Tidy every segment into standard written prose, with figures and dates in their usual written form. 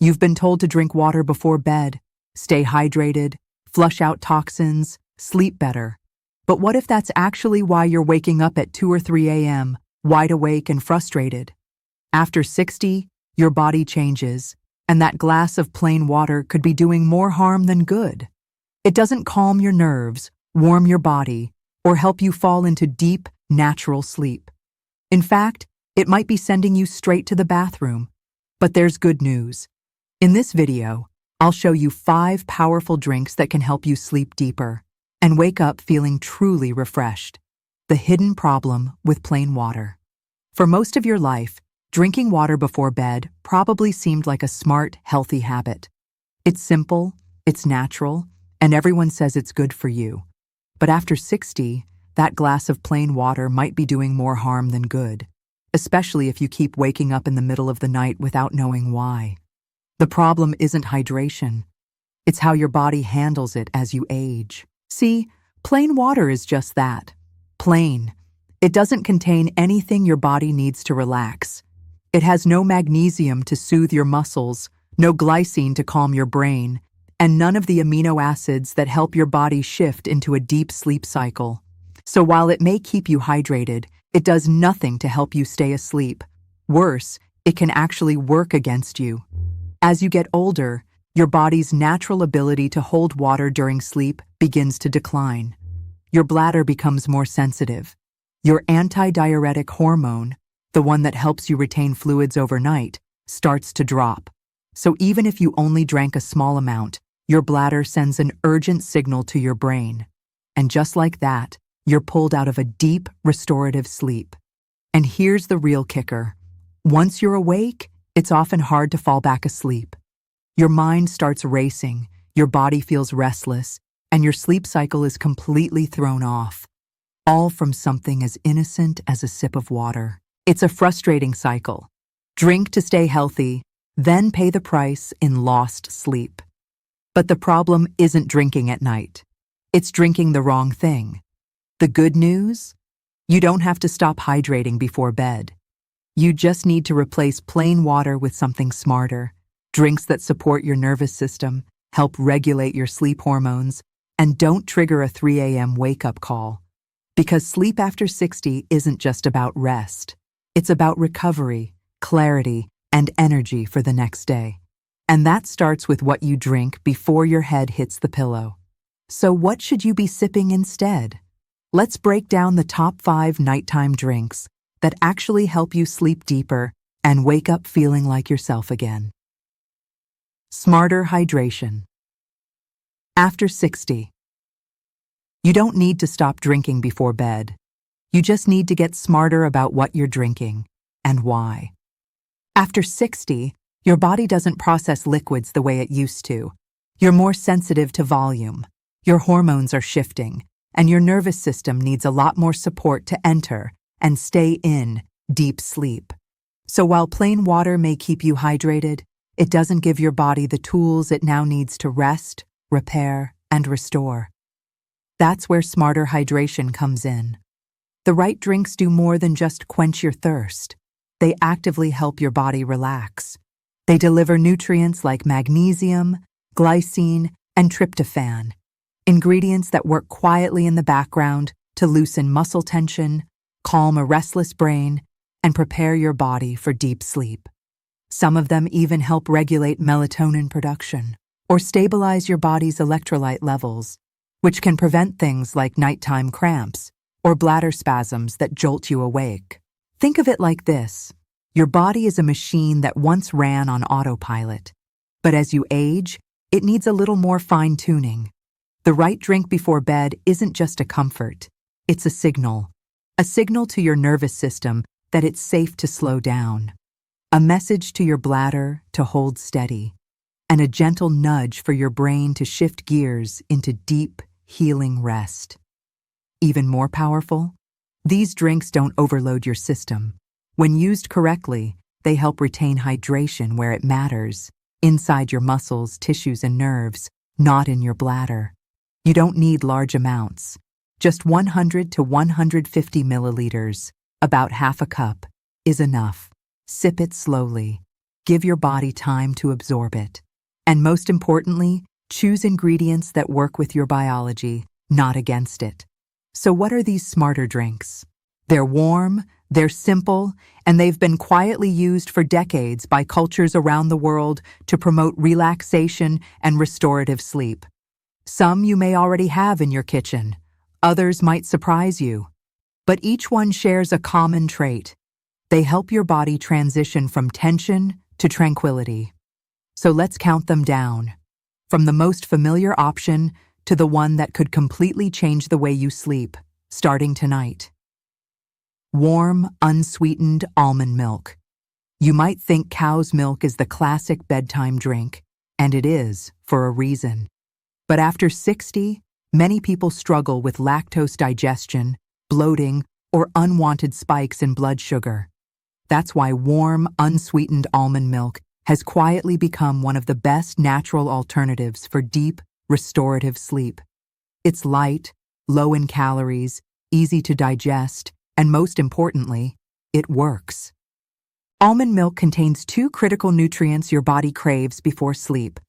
You've been told to drink water before bed, stay hydrated, flush out toxins, sleep better. But what if that's actually why you're waking up at 2 or 3 a.m., wide awake and frustrated? After 60, your body changes, and that glass of plain water could be doing more harm than good. It doesn't calm your nerves, warm your body, or help you fall into deep, natural sleep. In fact, it might be sending you straight to the bathroom. But there's good news. In this video, I'll show you 5 powerful drinks that can help you sleep deeper and wake up feeling truly refreshed. The hidden problem with plain water. For most of your life, drinking water before bed probably seemed like a smart, healthy habit. It's simple, it's natural, and everyone says it's good for you. But after 60, that glass of plain water might be doing more harm than good, especially if you keep waking up in the middle of the night without knowing why. The problem isn't hydration. It's how your body handles it as you age. See, plain water is just that. Plain. It doesn't contain anything your body needs to relax. It has no magnesium to soothe your muscles, no glycine to calm your brain, and none of the amino acids that help your body shift into a deep sleep cycle. So while it may keep you hydrated, it does nothing to help you stay asleep. Worse, it can actually work against you. As you get older, your body's natural ability to hold water during sleep begins to decline. Your bladder becomes more sensitive. Your antidiuretic hormone, the one that helps you retain fluids overnight, starts to drop. So even if you only drank a small amount, your bladder sends an urgent signal to your brain. And just like that, you're pulled out of a deep, restorative sleep. And here's the real kicker. Once you're awake, it's often hard to fall back asleep. Your mind starts racing, your body feels restless, and your sleep cycle is completely thrown off. All from something as innocent as a sip of water. It's a frustrating cycle. Drink to stay healthy, then pay the price in lost sleep. But the problem isn't drinking at night. It's drinking the wrong thing. The good news? You don't have to stop hydrating before bed. You just need to replace plain water with something smarter. Drinks that support your nervous system, help regulate your sleep hormones, and don't trigger a 3 a.m. wake-up call. Because sleep after 60 isn't just about rest. It's about recovery, clarity, and energy for the next day. And that starts with what you drink before your head hits the pillow. So what should you be sipping instead? Let's break down the top 5 nighttime drinks that actually help you sleep deeper and wake up feeling like yourself again. Smarter hydration. After 60. You don't need to stop drinking before bed. You just need to get smarter about what you're drinking and why. After 60, your body doesn't process liquids the way it used to. You're more sensitive to volume. Your hormones are shifting, and your nervous system needs a lot more support to enter and stay in deep sleep. So while plain water may keep you hydrated, it doesn't give your body the tools it now needs to rest, repair, and restore. That's where smarter hydration comes in. The right drinks do more than just quench your thirst. They actively help your body relax. They deliver nutrients like magnesium, glycine, and tryptophan, ingredients that work quietly in the background to loosen muscle tension, calm a restless brain, and prepare your body for deep sleep. Some of them even help regulate melatonin production or stabilize your body's electrolyte levels, which can prevent things like nighttime cramps or bladder spasms that jolt you awake. Think of it like this. Your body is a machine that once ran on autopilot, but as you age, it needs a little more fine-tuning. The right drink before bed isn't just a comfort, it's a signal to your nervous system that it's safe to slow down, a message to your bladder to hold steady, and a gentle nudge for your brain to shift gears into deep, healing rest. Even more powerful, these drinks don't overload your system. When used correctly, they help retain hydration where it matters, inside your muscles, tissues, and nerves, not in your bladder. You don't need large amounts. Just 100 to 150 milliliters, about half a cup, is enough. Sip it slowly. Give your body time to absorb it. And most importantly, choose ingredients that work with your biology, not against it. So what are these smarter drinks? They're warm, they're simple, and they've been quietly used for decades by cultures around the world to promote relaxation and restorative sleep. Some you may already have in your kitchen. Others might surprise you. But each one shares a common trait. They help your body transition from tension to tranquility. So let's count them down. From the most familiar option to the one that could completely change the way you sleep, starting tonight. Warm, unsweetened almond milk. You might think cow's milk is the classic bedtime drink, and it is, for a reason. But after 60, many people struggle with lactose digestion, bloating, or unwanted spikes in blood sugar. That's why warm, unsweetened almond milk has quietly become one of the best natural alternatives for deep, restorative sleep. It's light, low in calories, easy to digest, and most importantly, it works. Almond milk contains two critical nutrients your body craves before sleep: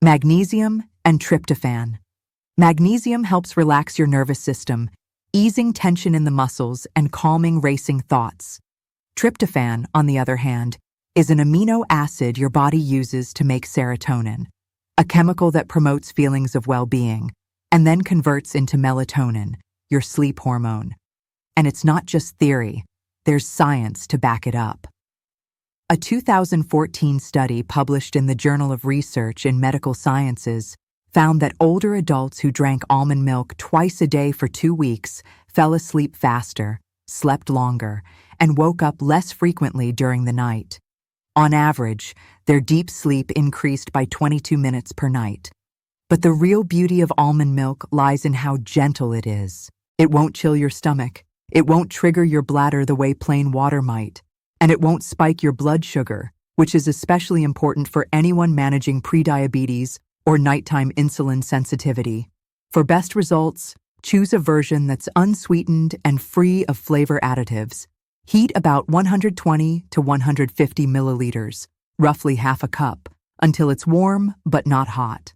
magnesium and tryptophan. Magnesium helps relax your nervous system, easing tension in the muscles and calming racing thoughts. Tryptophan, on the other hand, is an amino acid your body uses to make serotonin, a chemical that promotes feelings of well-being, and then converts into melatonin, your sleep hormone. And it's not just theory, there's science to back it up. A 2014 study published in the Journal of Research in Medical Sciences found that older adults who drank almond milk twice a day for 2 weeks fell asleep faster, slept longer, and woke up less frequently during the night. On average, their deep sleep increased by 22 minutes per night. But the real beauty of almond milk lies in how gentle it is. It won't chill your stomach. It won't trigger your bladder the way plain water might. And it won't spike your blood sugar, which is especially important for anyone managing prediabetes or nighttime insulin sensitivity. For best results, choose a version that's unsweetened and free of flavor additives. Heat about 120 to 150 milliliters, roughly half a cup, until it's warm but not hot.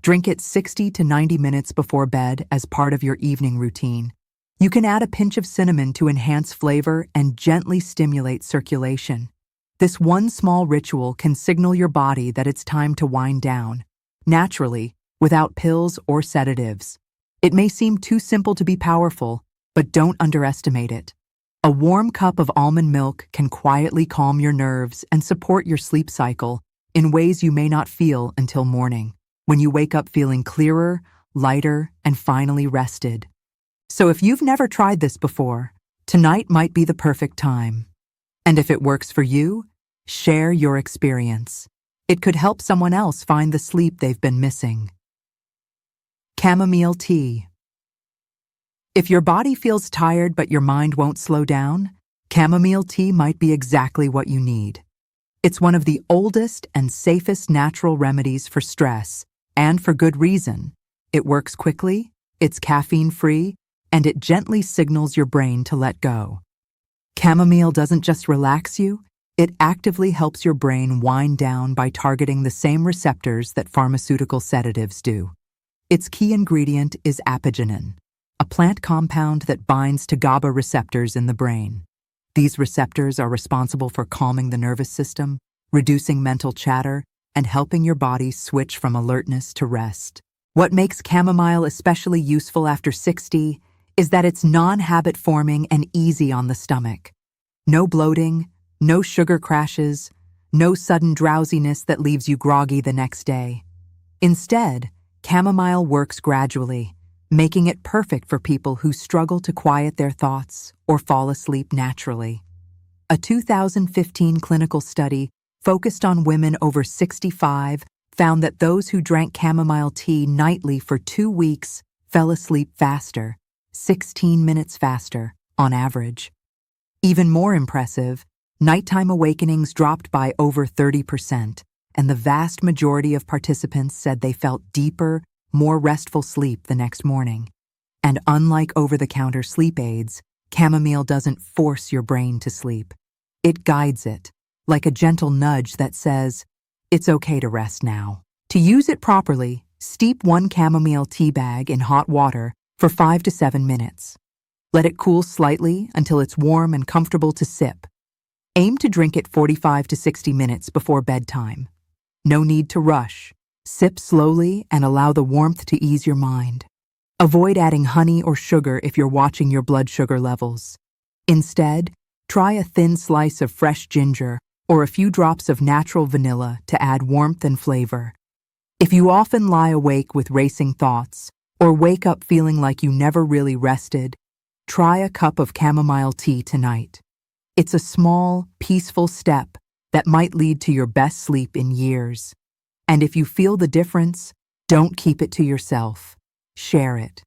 Drink it 60 to 90 minutes before bed as part of your evening routine. You can add a pinch of cinnamon to enhance flavor and gently stimulate circulation. This one small ritual can signal your body that it's time to wind down, naturally, without pills or sedatives. It may seem too simple to be powerful, but don't underestimate it. A warm cup of almond milk can quietly calm your nerves and support your sleep cycle in ways you may not feel until morning, when you wake up feeling clearer, lighter, and finally rested. So if you've never tried this before, tonight might be the perfect time. And if it works for you, share your experience. It could help someone else find the sleep they've been missing. Chamomile tea. If your body feels tired but your mind won't slow down, chamomile tea might be exactly what you need. It's one of the oldest and safest natural remedies for stress, and for good reason. It works quickly, it's caffeine-free, and it gently signals your brain to let go. Chamomile doesn't just relax you, it actively helps your brain wind down by targeting the same receptors that pharmaceutical sedatives do. Its key ingredient is apigenin, a plant compound that binds to GABA receptors in the brain. These receptors are responsible for calming the nervous system, reducing mental chatter, and helping your body switch from alertness to rest. What makes chamomile especially useful after 60 is that it's non-habit forming and easy on the stomach. No bloating, no sugar crashes, no sudden drowsiness that leaves you groggy the next day. Instead, chamomile works gradually, making it perfect for people who struggle to quiet their thoughts or fall asleep naturally. A 2015 clinical study focused on women over 65 found that those who drank chamomile tea nightly for 2 weeks fell asleep faster, 16 minutes faster, on average. Even more impressive, nighttime awakenings dropped by over 30%, and the vast majority of participants said they felt deeper, more restful sleep the next morning. And unlike over-the-counter sleep aids, chamomile doesn't force your brain to sleep. It guides it, like a gentle nudge that says, "It's okay to rest now." To use it properly, steep 1 chamomile tea bag in hot water for 5 to 7 minutes. Let it cool slightly until it's warm and comfortable to sip. Aim to drink it 45 to 60 minutes before bedtime. No need to rush. Sip slowly and allow the warmth to ease your mind. Avoid adding honey or sugar if you're watching your blood sugar levels. Instead, try a thin slice of fresh ginger or a few drops of natural vanilla to add warmth and flavor. If you often lie awake with racing thoughts or wake up feeling like you never really rested, try a cup of chamomile tea tonight. It's a small, peaceful step that might lead to your best sleep in years. And if you feel the difference, don't keep it to yourself. Share it.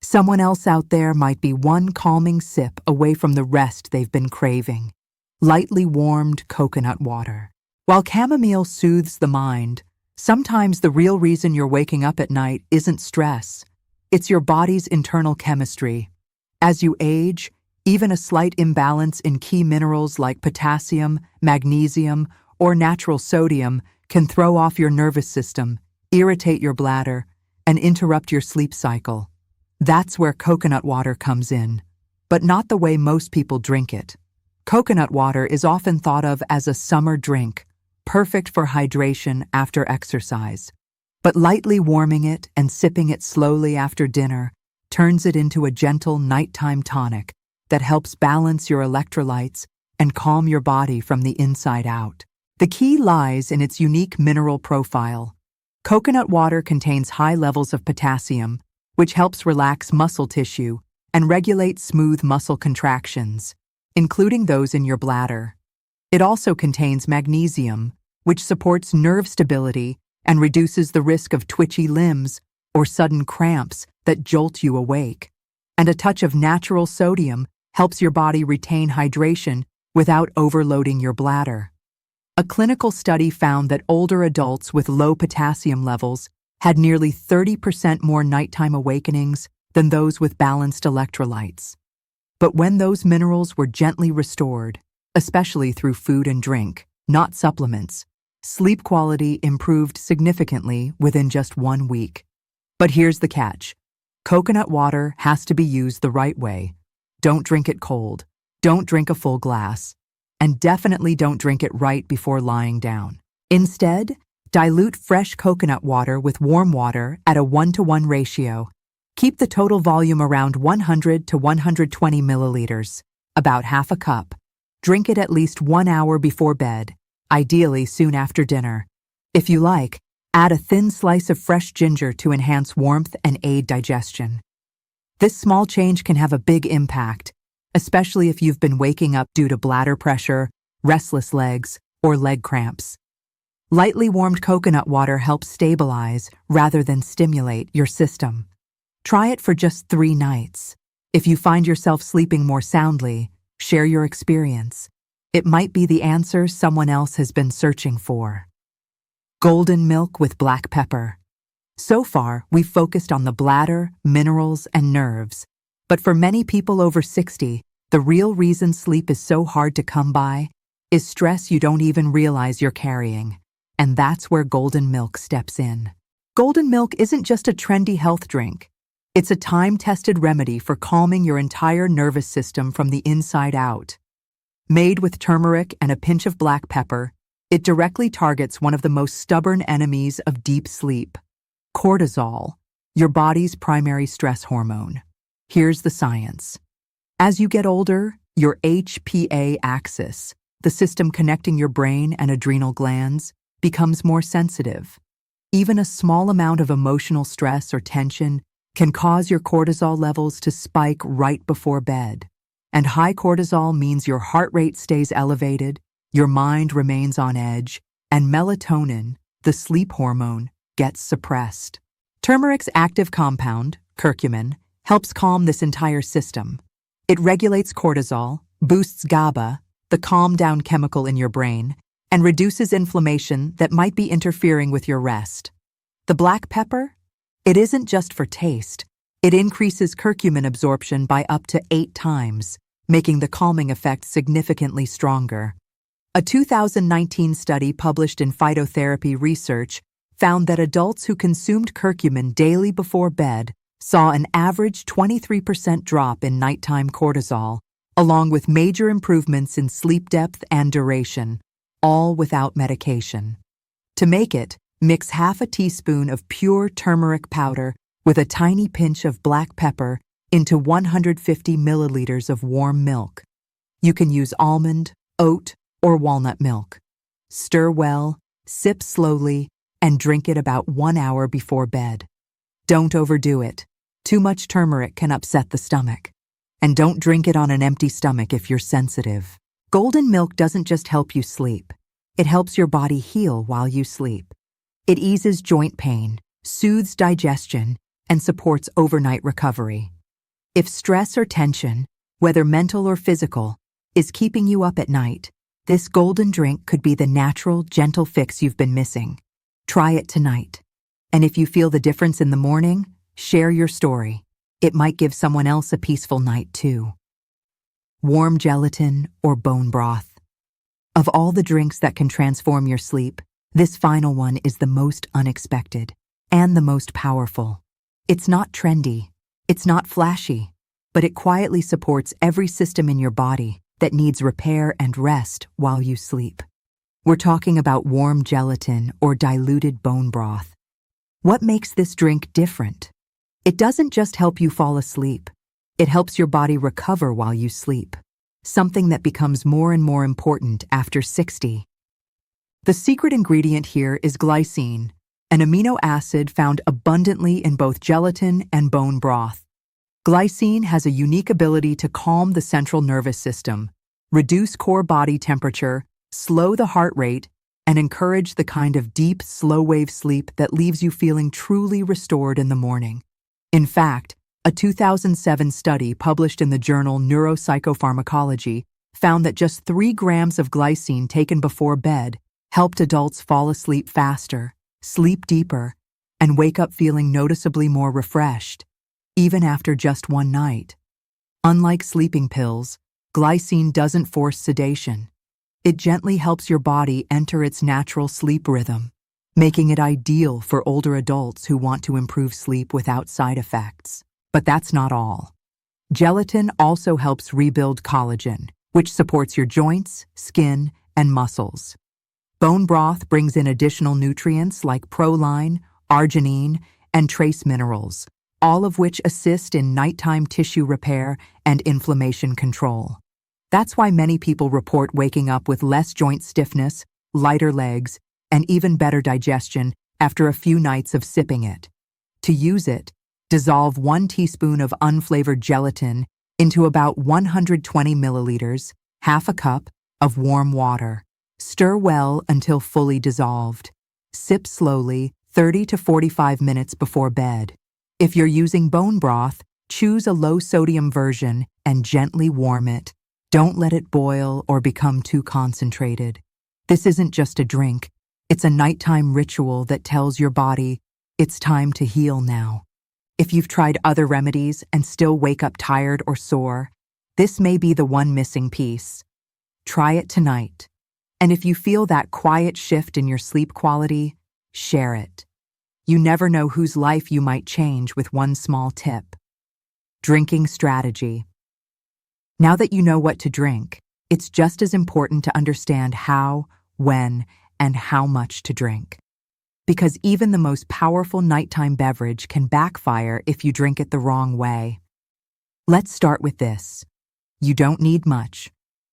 Someone else out there might be one calming sip away from the rest they've been craving. Lightly warmed coconut water. While chamomile soothes the mind, sometimes the real reason you're waking up at night isn't stress. It's your body's internal chemistry. As you age, even a slight imbalance in key minerals like potassium, magnesium, or natural sodium can throw off your nervous system, irritate your bladder, and interrupt your sleep cycle. That's where coconut water comes in, but not the way most people drink it. Coconut water is often thought of as a summer drink, perfect for hydration after exercise. But lightly warming it and sipping it slowly after dinner turns it into a gentle nighttime tonic that helps balance your electrolytes and calm your body from the inside out. The key lies in its unique mineral profile. Coconut water contains high levels of potassium, which helps relax muscle tissue and regulate smooth muscle contractions, including those in your bladder. It also contains magnesium, which supports nerve stability and reduces the risk of twitchy limbs or sudden cramps that jolt you awake. And a touch of natural sodium helps your body retain hydration without overloading your bladder. A clinical study found that older adults with low potassium levels had nearly 30% more nighttime awakenings than those with balanced electrolytes. But when those minerals were gently restored, especially through food and drink, not supplements, sleep quality improved significantly within just 1 week. But here's the catch. Coconut water has to be used the right way. Don't drink it cold. Don't drink a full glass. And definitely don't drink it right before lying down. Instead, dilute fresh coconut water with warm water at a 1-to-1 ratio. Keep the total volume around 100 to 120 milliliters, about half a cup. Drink it at least 1 hour before bed, ideally soon after dinner. If you like, add a thin slice of fresh ginger to enhance warmth and aid digestion. This small change can have a big impact, especially if you've been waking up due to bladder pressure, restless legs, or leg cramps. Lightly warmed coconut water helps stabilize rather than stimulate your system. Try it for just 3 nights. If you find yourself sleeping more soundly, share your experience. It might be the answer someone else has been searching for. Golden milk with black pepper. So far, we've focused on the bladder, minerals, and nerves. But for many people over 60, the real reason sleep is so hard to come by is stress you don't even realize you're carrying. And that's where golden milk steps in. Golden milk isn't just a trendy health drink. It's a time-tested remedy for calming your entire nervous system from the inside out. Made with turmeric and a pinch of black pepper, it directly targets one of the most stubborn enemies of deep sleep: cortisol, your body's primary stress hormone. Here's the science. As you get older, your HPA axis, the system connecting your brain and adrenal glands, becomes more sensitive. Even a small amount of emotional stress or tension can cause your cortisol levels to spike right before bed. And high cortisol means your heart rate stays elevated, your mind remains on edge, and melatonin, the sleep hormone, gets suppressed. Turmeric's active compound, curcumin, helps calm this entire system. It regulates cortisol, boosts GABA, the calm-down chemical in your brain, and reduces inflammation that might be interfering with your rest. The black pepper? It isn't just for taste. It increases curcumin absorption by up to 8 times, making the calming effect significantly stronger. A 2019 study published in Phytotherapy Research found that adults who consumed curcumin daily before bed saw an average 23% drop in nighttime cortisol, along with major improvements in sleep depth and duration, all without medication. To make it, mix half a teaspoon of pure turmeric powder with a tiny pinch of black pepper into 150 milliliters of warm milk. You can use almond, oat, or walnut milk. Stir well, sip slowly, and drink it about 1 hour before bed. Don't overdo it. Too much turmeric can upset the stomach. And don't drink it on an empty stomach if you're sensitive. Golden milk doesn't just help you sleep. It helps your body heal while you sleep. It eases joint pain, soothes digestion, and supports overnight recovery. If stress or tension, whether mental or physical, is keeping you up at night, this golden drink could be the natural, gentle fix you've been missing. Try it tonight. And if you feel the difference in the morning, share your story. It might give someone else a peaceful night too. Warm gelatin or bone broth. Of all the drinks that can transform your sleep, this final one is the most unexpected and the most powerful. It's not trendy, it's not flashy, but it quietly supports every system in your body that needs repair and rest while you sleep. We're talking about warm gelatin or diluted bone broth. What makes this drink different? It doesn't just help you fall asleep. It helps your body recover while you sleep, something that becomes more and more important after 60. The secret ingredient here is glycine, an amino acid found abundantly in both gelatin and bone broth. Glycine has a unique ability to calm the central nervous system, reduce core body temperature, slow the heart rate, and encourage the kind of deep, slow-wave sleep that leaves you feeling truly restored in the morning. In fact, a 2007 study published in the journal Neuropsychopharmacology found that just 3 grams of glycine taken before bed helped adults fall asleep faster, sleep deeper, and wake up feeling noticeably more refreshed, even after just one night. Unlike sleeping pills, glycine doesn't force sedation. It gently helps your body enter its natural sleep rhythm, making it ideal for older adults who want to improve sleep without side effects. But that's not all. Gelatin also helps rebuild collagen, which supports your joints, skin, and muscles. Bone broth brings in additional nutrients like proline, arginine, and trace minerals, all of which assist in nighttime tissue repair and inflammation control. That's why many people report waking up with less joint stiffness, lighter legs, and even better digestion after a few nights of sipping it. To use it, dissolve 1 teaspoon of unflavored gelatin into about 120 milliliters, half a cup, of warm water. Stir well until fully dissolved. Sip slowly 30 to 45 minutes before bed. If you're using bone broth, choose a low-sodium version and gently warm it. Don't let it boil or become too concentrated. This isn't just a drink. It's a nighttime ritual that tells your body, it's time to heal now. If you've tried other remedies and still wake up tired or sore, this may be the one missing piece. Try it tonight. And if you feel that quiet shift in your sleep quality, share it. You never know whose life you might change with one small tip. Drinking strategy. Now that you know what to drink, it's just as important to understand how, when, and how much to drink. Because even the most powerful nighttime beverage can backfire if you drink it the wrong way. Let's start with this. You don't need much.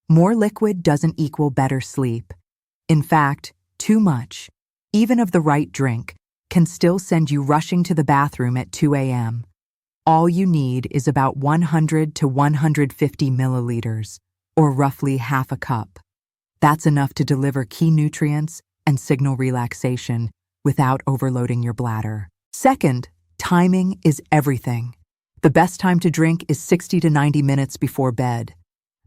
More liquid doesn't equal better sleep. In fact, too much, even of the right drink, can still send you rushing to the bathroom at 2 a.m. All you need is about 100 to 150 milliliters, or roughly half a cup. That's enough to deliver key nutrients and signal relaxation without overloading your bladder. Second, timing is everything. The best time to drink is 60 to 90 minutes before bed.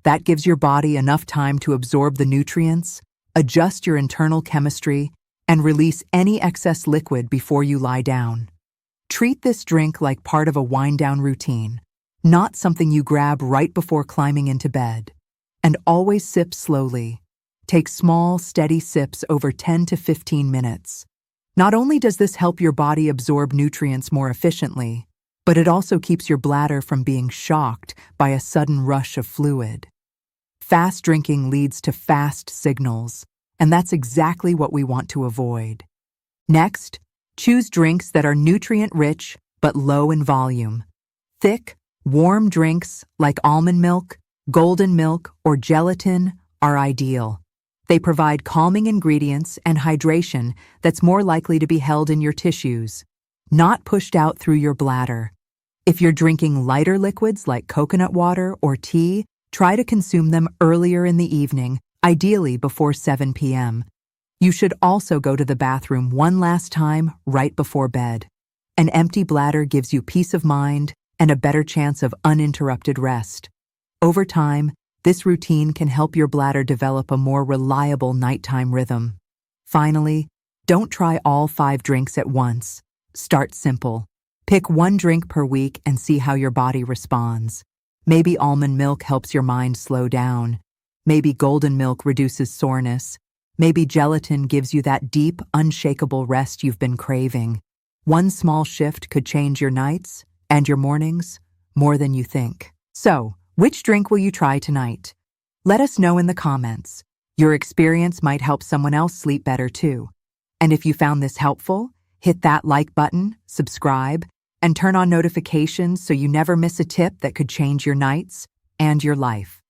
That gives your body enough time to absorb the nutrients, adjust your internal chemistry, and release any excess liquid before you lie down. Treat this drink like part of a wind-down routine, not something you grab right before climbing into bed. And always sip slowly. Take small, steady sips over 10 to 15 minutes. Not only does this help your body absorb nutrients more efficiently, but it also keeps your bladder from being shocked by a sudden rush of fluid. Fast drinking leads to fast signals, and that's exactly what we want to avoid. Next, choose drinks that are nutrient-rich but low in volume. Thick, warm drinks like almond milk, golden milk, or gelatin are ideal. They provide calming ingredients and hydration that's more likely to be held in your tissues, not pushed out through your bladder. If you're drinking lighter liquids like coconut water or tea, try to consume them earlier in the evening, ideally before 7 p.m. You should also go to the bathroom one last time right before bed. An empty bladder gives you peace of mind and a better chance of uninterrupted rest. Over time, this routine can help your bladder develop a more reliable nighttime rhythm. Finally, don't try all 5 drinks at once. Start simple. Pick 1 drink per week and see how your body responds. Maybe almond milk helps your mind slow down. Maybe golden milk reduces soreness. Maybe gelatin gives you that deep, unshakable rest you've been craving. One small shift could change your nights and your mornings more than you think. So, which drink will you try tonight? Let us know in the comments. Your experience might help someone else sleep better too. And if you found this helpful, hit that like button, subscribe, and turn on notifications so you never miss a tip that could change your nights and your life.